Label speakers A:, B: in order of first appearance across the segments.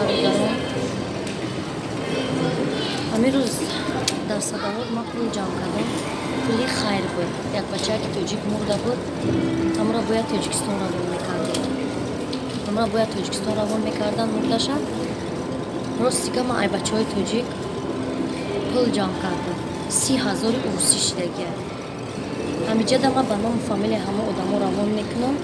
A: хариздарон. Ҳамин рӯз дар Садовод ман пул ҷамъ кардам. Пули хайр буд. Як бачае ки тоҷик мурда буд. Ҳамро бояд Тоҷикистон равон мекардем. Ҳамро бояд Тоҷикистон равон мекардам мурдаша. Ростига ман ай бачаҳои тоҷик пул ҷамъ кардам. 30,000 урси шидагия. Ҳамиҷада ман ба номи фамилияи ҳама одамо равон мекунам.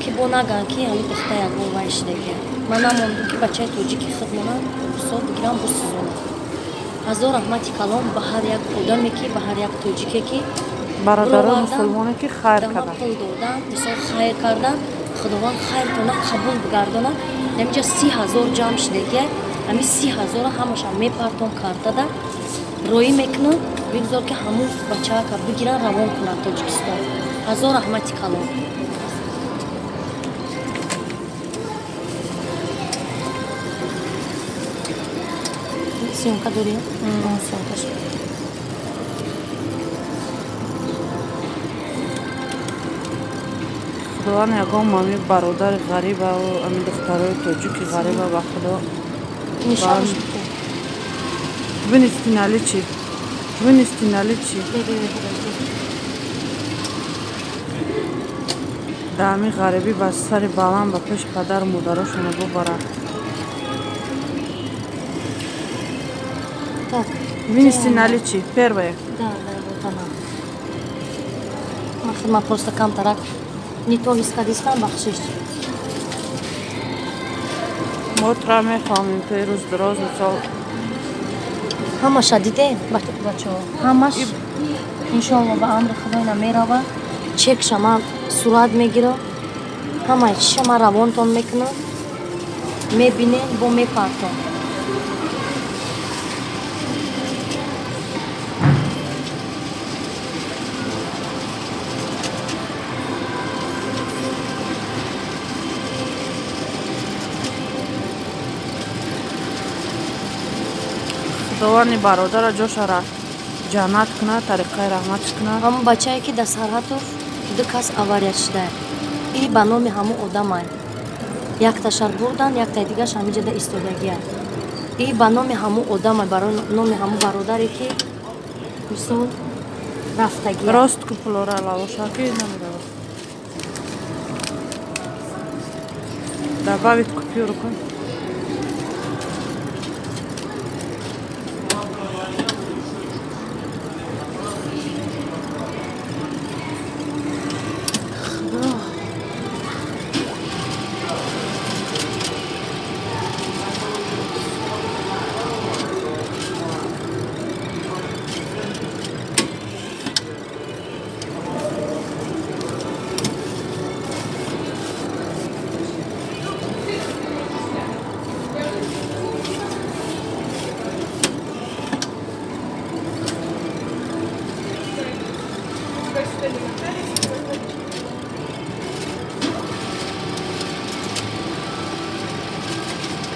A: Ки бо наган ки ҳамин духта ягон вай шидагия. Ман намондум ки бачаи тоҷики худ монанд урсо бигирам бусӯзонам. ҳазор раҳмати калом ба ҳар як одаме ки ба ҳар як тоҷике ки
B: бародарон мусулмоне ки хайр кардан,
A: пул додан, мисол хайр кардан, худованд хайртона қабул бигардонад. Ҳаминҷа 30,000 ҷамъ шидагия. ҳамин 30,000 ҳамаша мепартон картада роӣ мекунам. бигзор ки ҳамун бачаака бигиран равон кунад Тоҷикистон. ҳазор раҳмати калом. Съемка дори? Съемкаш.
B: худованд ягон мами бародари ғариба ва ами духтарои тоҷики ғариба ба худо бинистинали чи даами ғарибӣ ба сари баланд ба пеши падару модарошона бубарад. бинистинали чи первое.
A: Да, вот она. Ман просто камтарак не то искадистан бахшиш.
B: мо тра мефаҳмем то рӯз дуроз мисол
A: ҳамаша дидем бачаҳо. ҳамаш иншоалло ба амри худоина мерава. чекша ман сурат мегирам. ҳамаи чиша ман равонтон мекунам. мебинем бо мепартон.
B: худованди бародара ҷошара ҷаннат кунад, тариқаи раҳматиш кунад.
A: ҳамун бачае ки дар Сарҳатов ду кас авария шудааст. И ба номи ҳамун одамай. Якташар бурдан, яктаи дигараш ҳамиҷада истодагиаст. И ба номи ҳамун одамай, барои номи ҳамун бародаре ки мисол рафтагиаст.
B: рост ку пулора лавоша ки намедавад. добавит купюру кун.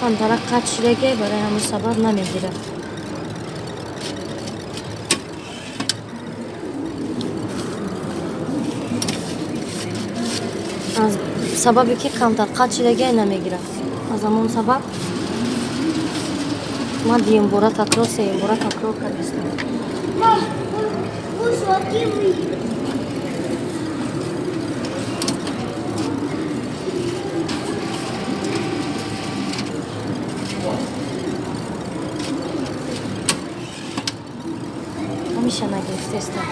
A: камтарак қат шидагия барои ҳамин сабаб намегирад. аз сабабе ки камтар қат шидагия намегирад. аз ҳамон сабаб ман дуюм бора такрор сеюм бора такрор кардистам. ҳамиша нагирифтестам.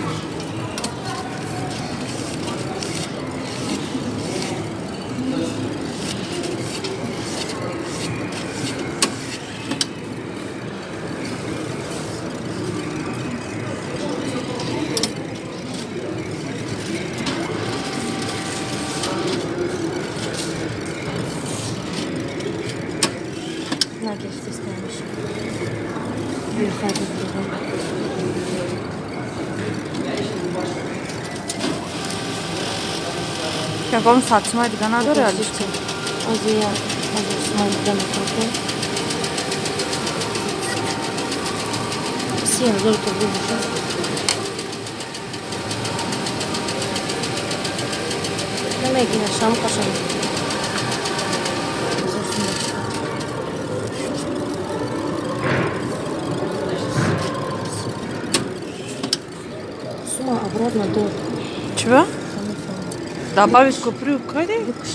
A: Нагирифтестам ҳамиша. Бехайр
B: яком сатсимай дига надоре алиш?
A: аз я сатсимай дига мекардем. 30,000 то бубуша. намегина шам қашам. сумма обратно до
B: Чего?
A: самого.
B: Добавить купрю карри?
A: Выкуш.